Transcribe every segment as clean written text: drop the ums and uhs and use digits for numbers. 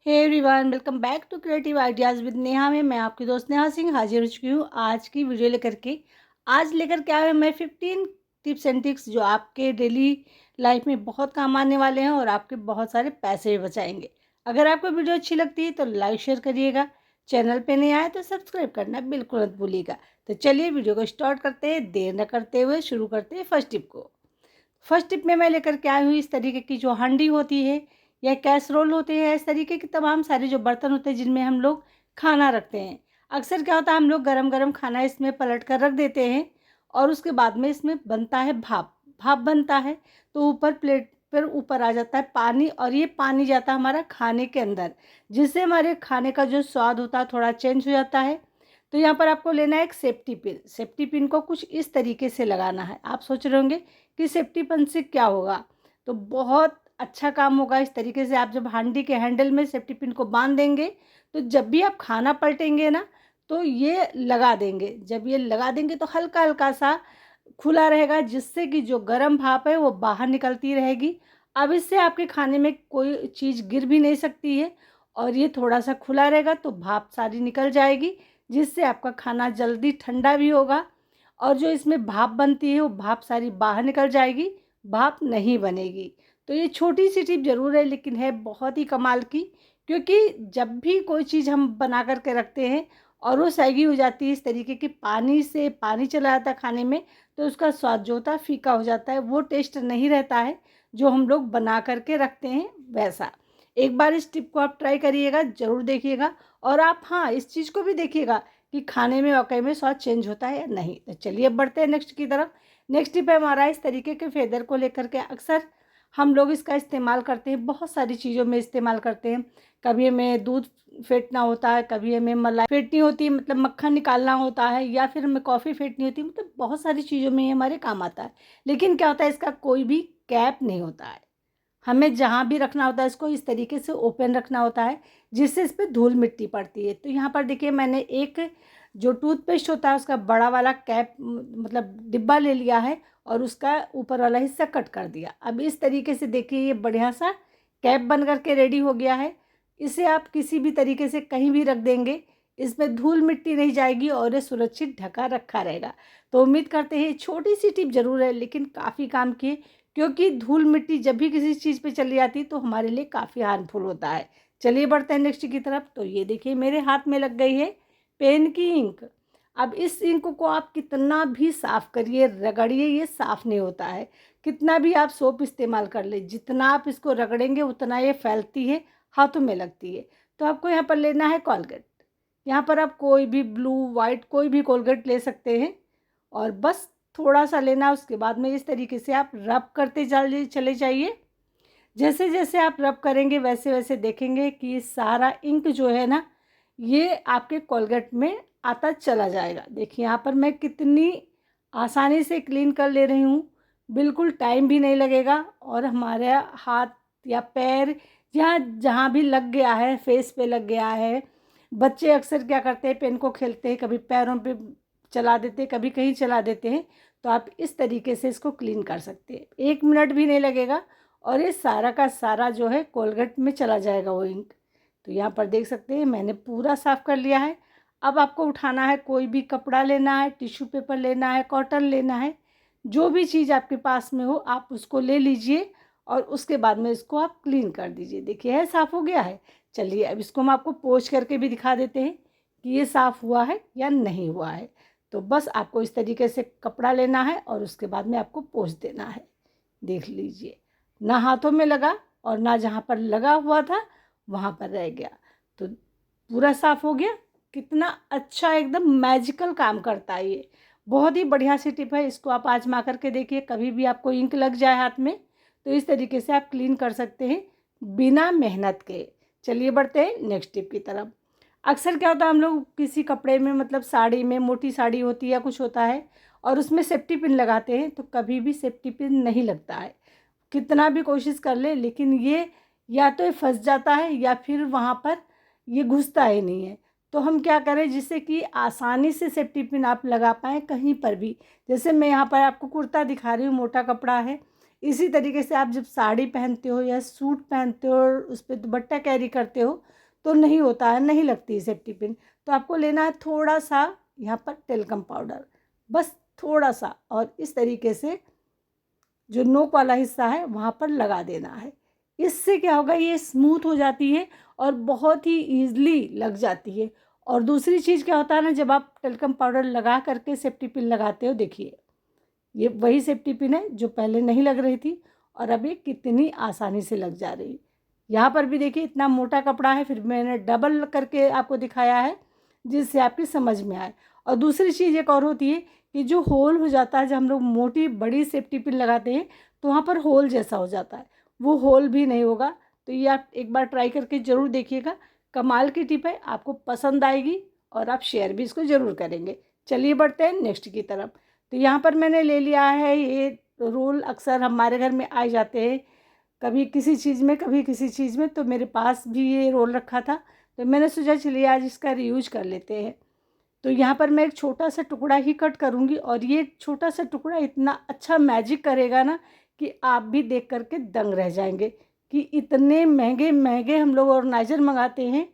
Hey everyone, welcome back to Creative Ideas with Neha में मैं आपकी दोस्त नेहा सिंह हाजिर हो चुकी हूँ आज की वीडियो लेकर के। आज लेकर के आए मैं 15 टिप्स एंड ट्रिक्स जो आपके डेली लाइफ में बहुत काम आने वाले हैं और आपके बहुत सारे पैसे भी बचाएंगे। अगर आपको वीडियो अच्छी लगती है तो लाइक शेयर करिएगा, चैनल पे नहीं आए तो सब्सक्राइब करना बिल्कुल मत भूलिएगा। तो चलिए वीडियो को स्टार्ट करते हैं, देर न करते हुए शुरू करते हैं फर्स्ट टिप को। फर्स्ट टिप में मैं लेकर के आई हूँ इस तरीके की जो हांडी होती है या कैसरोल होते हैं, इस तरीके के तमाम सारे जो बर्तन होते हैं जिनमें हम लोग खाना रखते हैं। अक्सर क्या होता है, हम लोग गरम गरम खाना इसमें पलट कर रख देते हैं और उसके बाद में इसमें बनता है भाप। भाप बनता है तो ऊपर प्लेट पर ऊपर आ जाता है पानी और ये पानी जाता है हमारा खाने के अंदर, जिससे हमारे खाने का जो स्वाद होता है थोड़ा चेंज हो जाता है। तो यहाँ पर आपको लेना है एक सेफ्टी पिन। सेफ्टी पिन को कुछ इस तरीके से लगाना है। आप सोच रहे होंगे कि सेफ्टी पिन से क्या होगा, तो बहुत अच्छा काम होगा। इस तरीके से आप जब हांडी के हैंडल में सेफ्टी पिन को बांध देंगे तो जब भी आप खाना पलटेंगे ना तो ये लगा देंगे। जब ये लगा देंगे तो हल्का हल्का सा खुला रहेगा, जिससे कि जो गर्म भाप है वो बाहर निकलती रहेगी। अब इससे आपके खाने में कोई चीज़ गिर भी नहीं सकती है और ये थोड़ा सा खुला रहेगा तो भाप सारी निकल जाएगी, जिससे आपका खाना जल्दी ठंडा भी होगा और जो इसमें भाप बनती है वो भाप सारी बाहर निकल जाएगी, भाप नहीं बनेगी। तो ये छोटी सी टिप ज़रूर है लेकिन है बहुत ही कमाल की, क्योंकि जब भी कोई चीज़ हम बना कर के रखते हैं और वो सैगी हो जाती है इस तरीके की, पानी से पानी चला जाता है खाने में, तो उसका स्वाद जो होता है फीका हो जाता है, वो टेस्ट नहीं रहता है जो हम लोग बना करके रखते हैं वैसा। एक बार इस टिप को आप ट्राई करिएगा, ज़रूर देखिएगा और आप हाँ इस चीज़ को भी देखिएगा कि खाने में वाकई में स्वाद चेंज होता है या नहीं। तो चलिए अब बढ़ते हैं नेक्स्ट की तरफ। नेक्स्ट टिप है हमारा इस तरीके के फेदर को लेकर के। अक्सर हम लोग इसका इस्तेमाल करते हैं, बहुत सारी चीज़ों में इस्तेमाल करते हैं। कभी हमें दूध फेंटना होता है, कभी हमें मलाई फेंटनी होती है, मतलब मक्खन निकालना होता है, या फिर हमें कॉफ़ी फेंटनी होती है, मतलब बहुत सारी चीज़ों में ये हमारे काम आता है। लेकिन क्या होता है, इसका कोई भी कैप नहीं होता है। हमें जहाँ भी रखना होता है इसको इस तरीके से ओपन रखना होता है, जिससे इस पर धूल मिट्टी पड़ती है। तो यहाँ पर देखिए मैंने एक जो टूथपेस्ट होता है उसका बड़ा वाला कैप मतलब डिब्बा ले लिया है और उसका ऊपर वाला हिस्सा कट कर दिया। अब इस तरीके से देखिए ये बढ़िया सा कैप बन करके रेडी हो गया है। इसे आप किसी भी तरीके से कहीं भी रख देंगे, इसमें धूल मिट्टी नहीं जाएगी और ये सुरक्षित ढका रखा रहेगा। तो उम्मीद करते हैं छोटी सी टिप ज़रूर है लेकिन काफ़ी काम की है, क्योंकि धूल मिट्टी जब भी किसी चीज़ पे चली जाती है तो हमारे लिए काफ़ी हार्मफुल होता है। चलिए बढ़ते हैं नेक्स्ट की तरफ। तो ये देखिए मेरे हाथ में लग गई है पेन की इंक। अब इस इंक को आप कितना भी साफ़ करिए, रगड़िए, ये साफ़ नहीं होता है। कितना भी आप सोप इस्तेमाल कर ले, जितना आप इसको रगड़ेंगे उतना ये फैलती है, हाथों में लगती है। तो आपको यहाँ पर लेना है कोलगेट। यहाँ पर आप कोई भी ब्लू वाइट कोई भी कोलगेट ले सकते हैं और बस थोड़ा सा लेना। उसके बाद में इस तरीके से आप रब करते चले जाइए। जैसे जैसे आप रब करेंगे वैसे वैसे देखेंगे कि ये सारा इंक जो है ना ये आपके कोलगेट में आता चला जाएगा। देखिए यहाँ पर मैं कितनी आसानी से क्लीन कर ले रही हूँ, बिल्कुल टाइम भी नहीं लगेगा और हमारे हाथ या पैर या जहाँ भी लग गया है, फेस पे लग गया है। बच्चे अक्सर क्या करते हैं, पेन को खेलते हैं, कभी पैरों पे चला देते हैं, कभी कहीं चला देते हैं। तो आप इस तरीके से इसको क्लीन कर सकते हैं, 1 मिनट भी नहीं लगेगा और ये सारा का सारा जो है कोलगेट में चला जाएगा वो इंक। तो यहाँ पर देख सकते हैं मैंने पूरा साफ़ कर लिया है। अब आपको उठाना है, कोई भी कपड़ा लेना है, टिश्यू पेपर लेना है, कॉटन लेना है, जो भी चीज़ आपके पास में हो आप उसको ले लीजिए और उसके बाद में इसको आप क्लीन कर दीजिए। देखिए है साफ़ हो गया है। चलिए अब इसको हम आपको पोंछ करके भी दिखा देते हैं कि ये साफ़ हुआ है या नहीं हुआ है। तो बस आपको इस तरीके से कपड़ा लेना है और उसके बाद में आपको पोंछ देना है। देख लीजिए ना हाथों में लगा और ना जहाँ पर लगा हुआ था वहाँ पर रह गया, तो पूरा साफ़ हो गया। कितना अच्छा एकदम मैजिकल काम करता है ये, बहुत ही बढ़िया सी टिप है। इसको आप आजमा करके देखिए, कभी भी आपको इंक लग जाए हाथ में तो इस तरीके से आप क्लीन कर सकते हैं बिना मेहनत के। चलिए बढ़ते हैं नेक्स्ट टिप की तरफ। अक्सर क्या होता है, हम लोग किसी कपड़े में मतलब साड़ी में, मोटी साड़ी होती है या कुछ होता है और उसमें सेफ्टी पिन लगाते हैं तो कभी भी सेफ्टी पिन नहीं लगता है। कितना भी कोशिश कर ले लेकिन ये या तो ये फंस जाता है या फिर वहाँ पर ये घुसता ही नहीं है। तो हम क्या करें जिससे कि आसानी से सेफ्टी पिन आप लगा पाएँ कहीं पर भी। जैसे मैं यहाँ पर आपको कुर्ता दिखा रही हूँ, मोटा कपड़ा है, इसी तरीके से आप जब साड़ी पहनते हो या सूट पहनते हो और उस पर दुपट्टा कैरी करते हो तो नहीं होता है, नहीं लगती सेफ्टी पिन। तो आपको लेना है थोड़ा सा यहाँ पर टेल्कम पाउडर, बस थोड़ा सा, और इस तरीके से जो नोक वाला हिस्सा है वहाँ पर लगा देना है। इससे क्या होगा, ये स्मूथ हो जाती है और बहुत ही ईज़िली लग जाती है। और दूसरी चीज़ क्या होता है ना, जब आप टेल्कम पाउडर लगा करके सेफ्टी पिन लगाते हो, देखिए ये वही सेफ्टी पिन है जो पहले नहीं लग रही थी और अब ये कितनी आसानी से लग जा रही है। यहाँ पर भी देखिए इतना मोटा कपड़ा है, फिर मैंने डबल करके आपको दिखाया है जिससे आपकी समझ में आए। और दूसरी चीज़ एक और होती है कि जो होल हो जाता है, जब हम लोग मोटी बड़ी सेफ्टी पिन लगाते हैं तो वहाँ पर होल जैसा हो जाता है, वो होल भी नहीं होगा। तो ये आप एक बार ट्राई करके ज़रूर देखिएगा, कमाल की टिप है, आपको पसंद आएगी और आप शेयर भी इसको ज़रूर करेंगे। चलिए बढ़ते हैं नेक्स्ट की तरफ। तो यहाँ पर मैंने ले लिया है ये रोल, अक्सर हमारे घर में आ जाते हैं, कभी किसी चीज़ में कभी किसी चीज़ में, तो मेरे पास भी ये रोल रखा था तो मैंने सोचा चलिए आज इसका रीयूज कर लेते हैं। तो यहाँ पर मैं एक छोटा सा टुकड़ा ही कट करूँगी और ये छोटा सा टुकड़ा इतना अच्छा मैजिक करेगा ना कि आप भी देख करके दंग रह जाएंगे कि इतने महंगे महंगे हम लोग ऑर्गेनाइजर मंगाते हैं,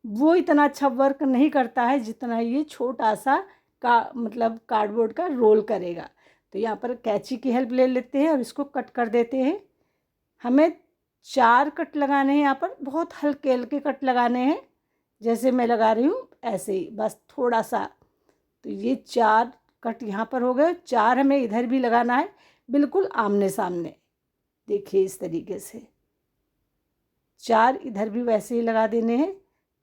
वो इतना अच्छा वर्क नहीं करता है जितना ये छोटा सा मतलब कार्डबोर्ड का रोल करेगा। तो यहाँ पर कैंची की हेल्प ले लेते हैं और इसको कट कर देते हैं। हमें 4 कट लगाने हैं, यहाँ पर बहुत हल्के हल्के कट लगाने हैं, जैसे मैं लगा रही हूँ ऐसे ही, बस थोड़ा सा। तो ये 4 कट यहाँ पर हो गए, 4 हमें इधर भी लगाना है, बिल्कुल आमने सामने। देखिए इस तरीके से 4 इधर भी वैसे ही लगा देने हैं,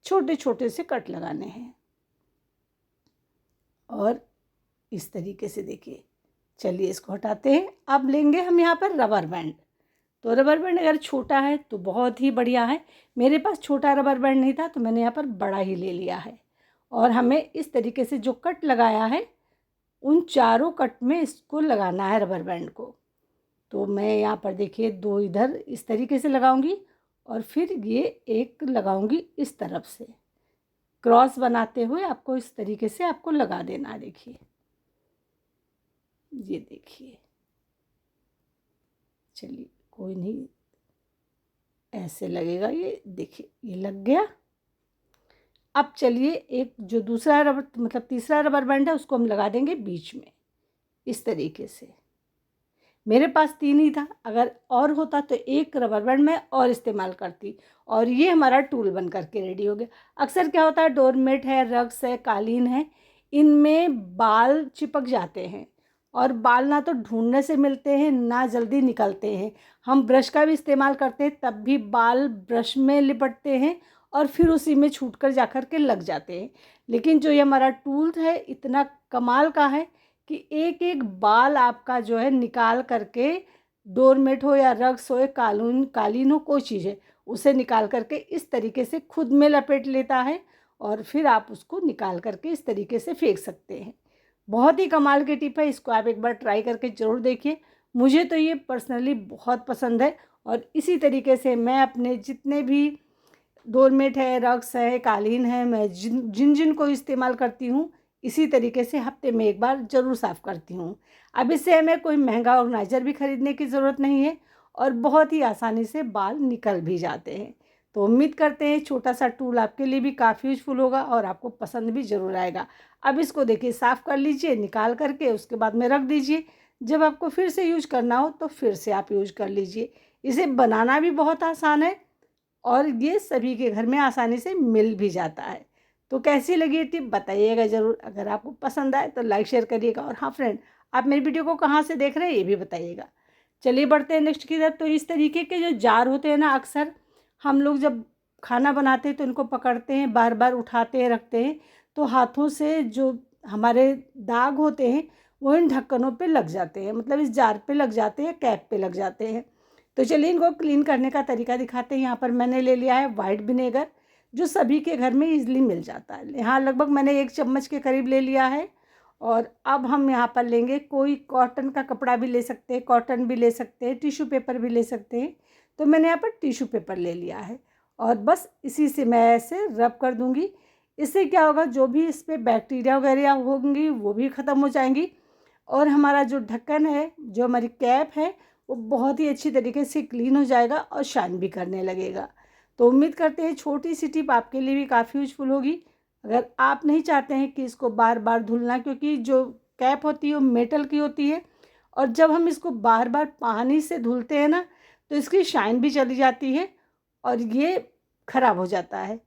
छोटे छोटे से कट लगाने हैं। और इस तरीके से देखिए, चलिए इसको हटाते हैं। अब लेंगे हम यहाँ पर रबर बैंड। तो रबर बैंड अगर छोटा है तो बहुत ही बढ़िया है, मेरे पास छोटा रबर बैंड नहीं था तो मैंने यहाँ पर बड़ा ही ले लिया है। और हमें इस तरीके से जो कट लगाया है उन चारों कट में इसको लगाना है रबर बैंड को। तो मैं यहाँ पर देखिए 2 इधर इस तरीके से लगाऊंगी और फिर ये एक लगाऊंगी इस तरफ से, क्रॉस बनाते हुए आपको इस तरीके से आपको लगा देना है। देखिए ये देखिए, चलिए कोई नहीं, ऐसे लगेगा, ये देखिए ये लग गया। अब चलिए एक जो दूसरा रबर मतलब तीसरा रबर बैंड है उसको हम लगा देंगे बीच में इस तरीके से। मेरे पास 3 ही था, अगर और होता तो एक रबर बैंड मैं और इस्तेमाल करती और ये हमारा टूल बन करके रेडी हो गया। अक्सर क्या होता है, डोरमेट है, रग्स है, कालीन है, इनमें बाल चिपक जाते हैं और बाल ना तो ढूंढने से मिलते हैं ना जल्दी निकलते हैं। हम ब्रश का भी इस्तेमाल करते हैं तब भी बाल ब्रश में लिपटते हैं और फिर उसी में छूट कर जा कर के लग जाते हैं। लेकिन जो ये हमारा टूल है इतना कमाल का है कि एक एक बाल आपका जो है निकाल करके, डोरमेट हो या रग्स हो या कालीन हो, कोई चीज़ है, उसे निकाल करके इस तरीके से खुद में लपेट लेता है और फिर आप उसको निकाल करके इस तरीके से फेंक सकते हैं। बहुत ही कमाल की टिप है, इसको आप एक बार ट्राई करके ज़रूर देखिए। मुझे तो ये पर्सनली बहुत पसंद है और इसी तरीके से मैं अपने जितने भी डोरमेट है, रग्स है, कालीन है, मैं जिन जिन को इस्तेमाल करती हूँ इसी तरीके से हफ्ते में एक बार ज़रूर साफ़ करती हूँ। अब इससे हमें कोई महंगा ऑर्गेनाइज़र भी ख़रीदने की ज़रूरत नहीं है और बहुत ही आसानी से बाल निकल भी जाते हैं। तो उम्मीद करते हैं छोटा सा टूल आपके लिए भी काफ़ी यूज़फुल होगा और आपको पसंद भी ज़रूर आएगा। अब इसको देखिए साफ़ कर लीजिए, निकाल करके उसके बाद में रख दीजिए, जब आपको फिर से यूज करना हो तो फिर से आप यूज कर लीजिए। इसे बनाना भी बहुत आसान है और ये सभी के घर में आसानी से मिल भी जाता है। तो कैसी लगी ये टिप बताइएगा ज़रूर। अगर आपको पसंद आए तो लाइक शेयर करिएगा और हाँ फ्रेंड, आप मेरी वीडियो को कहाँ से देख रहे हैं ये भी बताइएगा। चलिए बढ़ते हैं नेक्स्ट की तरफ। तो इस तरीके के जो जार होते हैं ना, अक्सर हम लोग जब खाना बनाते हैं तो इनको पकड़ते हैं, बार बार उठाते हैं, रखते हैं, तो हाथों से जो हमारे दाग होते हैं वो इन ढक्कनों पे लग जाते हैं, मतलब इस जार पे लग जाते हैं, कैप पे लग जाते हैं। तो चलिए इनको क्लीन करने का तरीका दिखाते हैं। यहाँ पर मैंने ले लिया है वाइट विनेगर, जो सभी के घर में ईजिली मिल जाता है। यहाँ लगभग मैंने 1 चम्मच के करीब ले लिया है। और अब हम यहाँ पर लेंगे, कोई कॉटन का कपड़ा भी ले सकते हैं, कॉटन भी ले सकते हैं, टिश्यू पेपर भी ले सकते हैं। तो मैंने यहाँ पर टिश्यू पेपर ले लिया है और बस इसी से मैं ऐसे रब कर दूँगी। इससे क्या होगा, जो भी इस पर बैक्टीरिया वगैरह होंगी वो भी ख़त्म हो जाएंगी और हमारा जो ढक्कन है, जो हमारी कैप है, वो बहुत ही अच्छी तरीके से क्लीन हो जाएगा और शाइन भी करने लगेगा। तो उम्मीद करते हैं छोटी सी टिप आपके लिए भी काफ़ी यूजफुल होगी। अगर आप नहीं चाहते हैं कि इसको बार बार धुलना, क्योंकि जो कैप होती है वो मेटल की होती है और जब हम इसको बार बार पानी से धुलते हैं ना तो इसकी शाइन भी चली जाती है और ये ख़राब हो जाता है।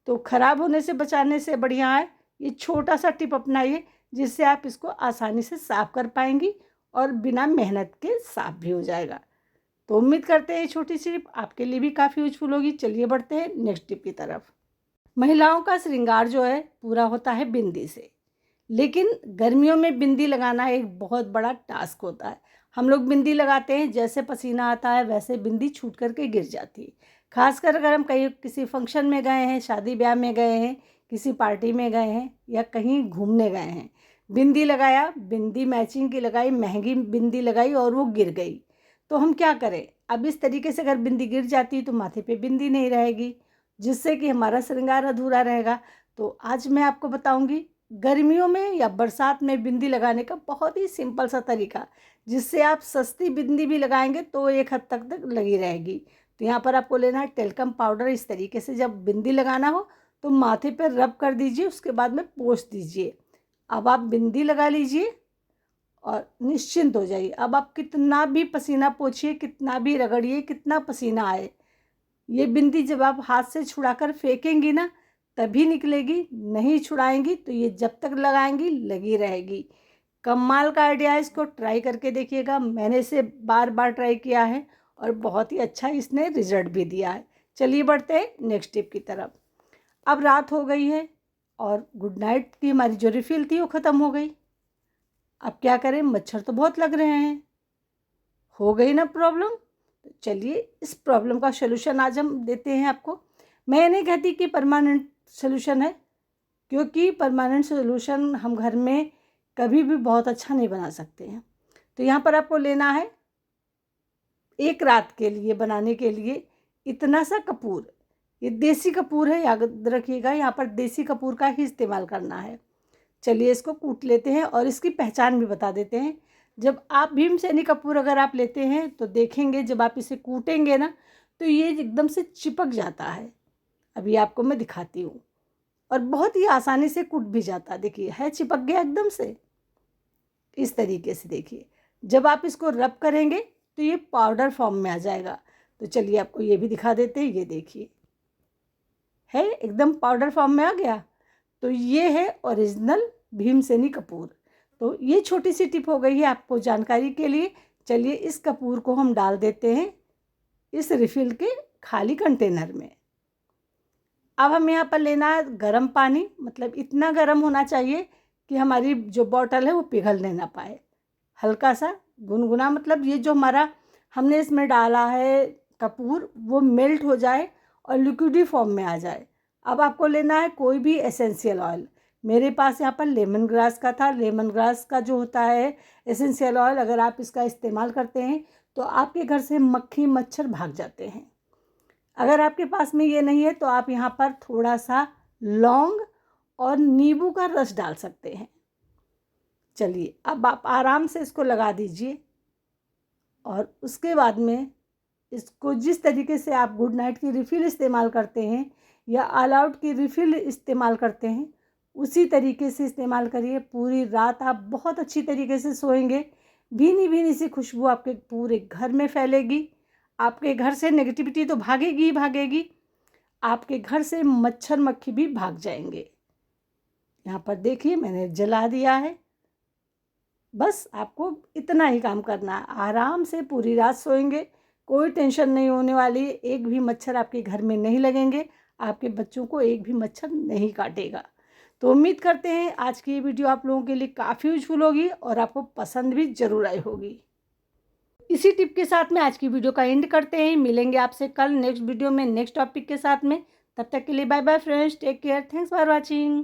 तो ख़राब होने से बचाने से बढ़िया है ये छोटा सा टिप अपनाइए, जिससे आप इसको आसानी से साफ़ कर पाएंगी और बिना मेहनत के साफ़ भी हो जाएगा। तो उम्मीद करते हैं ये छोटी सी टिप आपके लिए भी काफ़ी यूजफुल होगी। चलिए बढ़ते हैं नेक्स्ट टिप की तरफ। महिलाओं का श्रृंगार जो है पूरा होता है बिंदी से, लेकिन गर्मियों में बिंदी लगाना एक बहुत बड़ा टास्क होता है। हम लोग बिंदी लगाते हैं, जैसे पसीना आता है वैसे बिंदी छूट करके गिर जाती है। खासकर अगर हम कहीं किसी फंक्शन में गए हैं, शादी ब्याह में गए हैं, किसी पार्टी में गए हैं या कहीं घूमने गए हैं, बिंदी लगाया, बिंदी मैचिंग की लगाई, महंगी बिंदी लगाई और वो गिर गई, तो हम क्या करें? अब इस तरीके से अगर बिंदी गिर जाती है तो माथे पे बिंदी नहीं रहेगी, जिससे कि हमारा श्रृंगार अधूरा रहेगा। तो आज मैं आपको बताऊंगी गर्मियों में या बरसात में बिंदी लगाने का बहुत ही सिंपल सा तरीका, जिससे आप सस्ती बिंदी भी लगाएंगे तो एक हद तक लगी रहेगी। तो यहाँ पर आपको लेना है टेल्कम पाउडर। इस तरीके से जब बिंदी लगाना हो तो माथे पर रब कर दीजिए, उसके बाद में पोंछ दीजिए। अब आप बिंदी लगा लीजिए और निश्चिंत हो जाइए। अब आप कितना भी पसीना पोंछिए, कितना भी रगड़िए, कितना पसीना आए, ये बिंदी जब आप हाथ से छुड़ाकर फेंकेंगी ना तभी निकलेगी, नहीं छुड़ाएंगी तो ये जब तक लगाएंगी लगी रहेगी। कमाल का आइडिया है, इसको ट्राई करके देखिएगा। मैंने इसे बार बार ट्राई किया है और बहुत ही अच्छा इसने रिजल्ट भी दिया है। चलिए बढ़ते हैं नेक्स्ट टिप की तरफ। अब रात हो गई है और गुड नाइट की हमारी जो रिफिल थी वो ख़त्म हो गई। अब क्या करें? मच्छर तो बहुत लग रहे हैं, हो गई ना प्रॉब्लम। चलिए इस प्रॉब्लम का सलूशन आज हम देते हैं आपको। मैं नहीं कहती कि परमानेंट सलूशन है, क्योंकि परमानेंट सलूशन हम घर में कभी भी बहुत अच्छा नहीं बना सकते हैं। तो यहाँ पर आपको लेना है एक रात के लिए बनाने के लिए इतना सा कपूर। ये देसी कपूर है, याद रखिएगा, यहाँ पर देसी कपूर का ही इस्तेमाल करना है। चलिए इसको कूट लेते हैं और इसकी पहचान भी बता देते हैं। जब आप भीमसेनी कपूर अगर आप लेते हैं तो देखेंगे जब आप इसे कूटेंगे ना तो ये एकदम से चिपक जाता है। अभी आपको मैं दिखाती हूँ, और बहुत ही आसानी से कूट भी जाता है। देखिए है चिपक गया एकदम से, इस तरीके से। देखिए जब आप इसको रब करेंगे तो ये पाउडर फॉर्म में आ जाएगा। तो चलिए आपको ये भी दिखा देते हैं। ये देखिए है एकदम पाउडर फॉर्म में आ गया। तो ये है ओरिजिनल भीमसेनी कपूर। तो ये छोटी सी टिप हो गई है आपको जानकारी के लिए। चलिए इस कपूर को हम डाल देते हैं इस रिफिल के खाली कंटेनर में। अब हम यहाँ पर लेना है गर्म पानी, मतलब इतना गर्म होना चाहिए कि हमारी जो बॉटल है वो पिघलने ना पाए। हल्का सा गुनगुना, मतलब ये जो हमारा हमने इसमें डाला है कपूर वो मेल्ट हो जाए और लिक्विडी फॉर्म में आ जाए। अब आपको लेना है कोई भी एसेंशियल ऑयल। मेरे पास यहाँ पर लेमन ग्रास का था। लेमन ग्रास का जो होता है एसेंशियल ऑयल, अगर आप इसका इस्तेमाल करते हैं तो आपके घर से मक्खी मच्छर भाग जाते हैं। अगर आपके पास में ये नहीं है तो आप यहाँ पर थोड़ा सा लौंग और नींबू का रस डाल सकते हैं। चलिए अब आप आराम से इसको लगा दीजिए और उसके बाद में इसको जिस तरीके से आप गुड नाइट की रिफ़िल इस्तेमाल करते हैं या ऑल आउट की रिफ़िल इस्तेमाल करते हैं उसी तरीके से इस्तेमाल करिए। पूरी रात आप बहुत अच्छी तरीके से सोएंगे। भीनी भीनी सी खुशबू आपके पूरे घर में फैलेगी। आपके घर से नेगेटिविटी तो भागेगी ही भागेगी, आपके घर से मच्छर मक्खी भी भाग जाएंगे। यहाँ पर देखिए मैंने जला दिया है। बस आपको इतना ही काम करना है। आराम से पूरी रात सोएंगे, कोई टेंशन नहीं होने वाली। एक भी मच्छर आपके घर में नहीं लगेंगे, आपके बच्चों को एक भी मच्छर नहीं काटेगा। तो उम्मीद करते हैं आज की ये वीडियो आप लोगों के लिए काफ़ी यूजफुल होगी और आपको पसंद भी ज़रूर आई होगी। इसी टिप के साथ में आज की वीडियो का एंड करते हैं। मिलेंगे आपसे कल नेक्स्ट वीडियो में नेक्स्ट टॉपिक के साथ में। तब तक के लिए bye bye friends, take care, thanks for watching.